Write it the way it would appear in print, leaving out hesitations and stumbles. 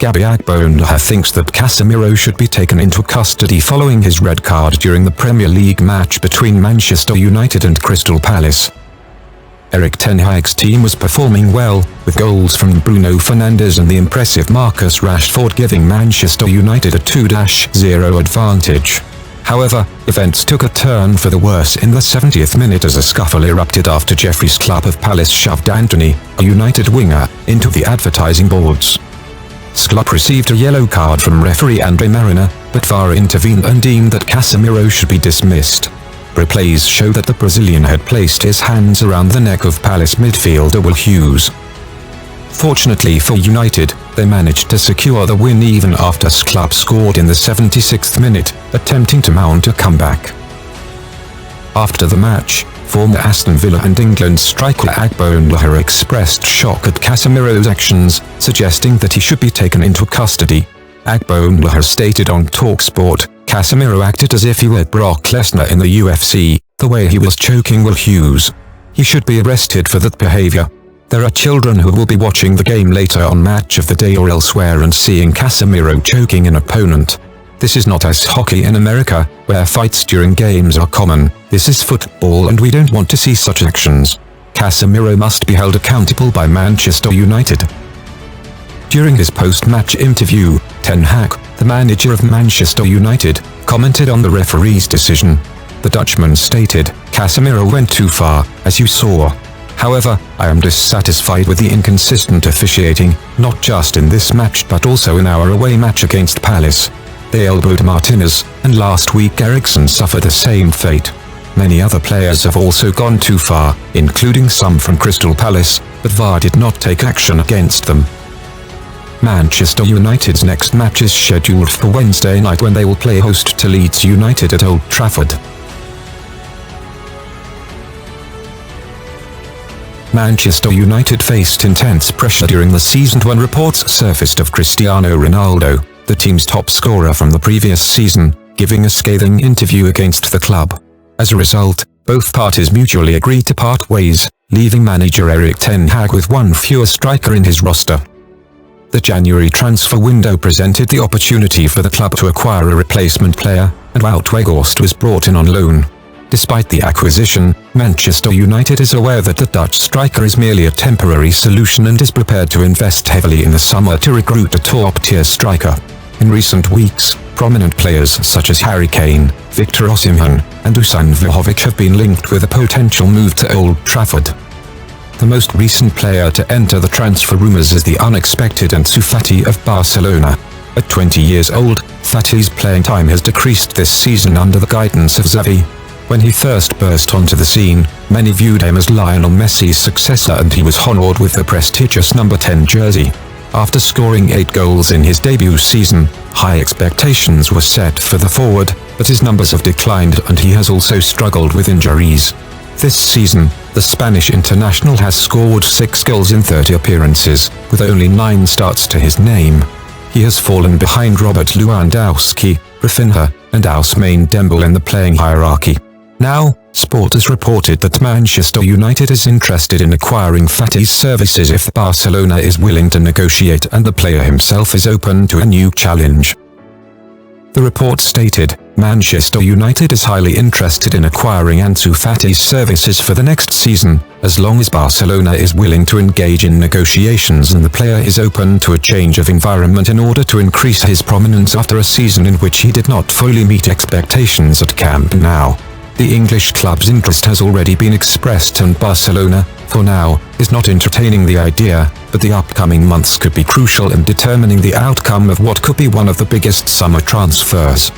Agbonlahor thinks that Casemiro should be taken into custody following his red card during the Premier League match between Manchester United and Crystal Palace. Erik ten Hag's team was performing well, with goals from Bruno Fernandes and the impressive Marcus Rashford giving Manchester United a 2-0 advantage. However, events took a turn for the worse in the 70th minute as a scuffle erupted after Jeffrey's club of Palace shoved Anthony, a United winger, into the advertising boards. Sklup received a yellow card from referee Andre Mariner, but VAR intervened and deemed that Casemiro should be dismissed. Replays show that the Brazilian had placed his hands around the neck of Palace midfielder Will Hughes. Fortunately for United, they managed to secure the win even after Sklup scored in the 76th minute, attempting to mount a comeback. After the match, former Aston Villa and England striker Agbonlahor expressed shock at Casemiro's actions, suggesting that he should be taken into custody. Agbonlahor stated on TalkSport, "Casemiro acted as if he were Brock Lesnar in the UFC, the way he was choking Will Hughes. He should be arrested for that behavior. There are children who will be watching the game later on Match of the Day or elsewhere and seeing Casemiro choking an opponent. This is not ice hockey in America, where fights during games are common. This is football and we don't want to see such actions. Casemiro must be held accountable by Manchester United." During his post-match interview, Ten Hag, the manager of Manchester United, commented on the referee's decision. The Dutchman stated, "Casemiro went too far, as you saw. However, I am dissatisfied with the inconsistent officiating, not just in this match but also in our away match against Palace. They elbowed Martinez, and last week Eriksen suffered the same fate. Many other players have also gone too far, including some from Crystal Palace, but VAR did not take action against them." Manchester United's next match is scheduled for Wednesday night when they will play host to Leeds United at Old Trafford. Manchester United faced intense pressure during the season when reports surfaced of Cristiano Ronaldo, the team's top scorer from the previous season, giving a scathing interview against the club. As a result, both parties mutually agreed to part ways, leaving manager Erik ten Hag with one fewer striker in his roster. The January transfer window presented the opportunity for the club to acquire a replacement player, and Wout Weghorst was brought in on loan. Despite the acquisition, Manchester United is aware that the Dutch striker is merely a temporary solution and is prepared to invest heavily in the summer to recruit a top-tier striker. In recent weeks, prominent players such as Harry Kane, Victor Osimhen, and Dusan Vlahovic have been linked with a potential move to Old Trafford. The most recent player to enter the transfer rumours is the unexpected Ansu Fati of Barcelona. At 20 years old, Fati's playing time has decreased this season under the guidance of Xavi. When he first burst onto the scene, many viewed him as Lionel Messi's successor and he was honoured with the prestigious number 10 jersey. After scoring 8 goals in his debut season, high expectations were set for the forward, but his numbers have declined and he has also struggled with injuries. This season, the Spanish international has scored 6 goals in 30 appearances, with only 9 starts to his name. He has fallen behind Robert Lewandowski, Rafinha, and Ousmane Dembele in the playing hierarchy. Now, Sport has reported that Manchester United is interested in acquiring Fati's services if Barcelona is willing to negotiate and the player himself is open to a new challenge. The report stated, Manchester United is highly interested in acquiring Ansu Fati's services for the next season, as long as Barcelona is willing to engage in negotiations and the player is open to a change of environment in order to increase his prominence after a season in which he did not fully meet expectations at Camp Nou. The English club's interest has already been expressed and Barcelona, for now, is not entertaining the idea, but the upcoming months could be crucial in determining the outcome of what could be one of the biggest summer transfers.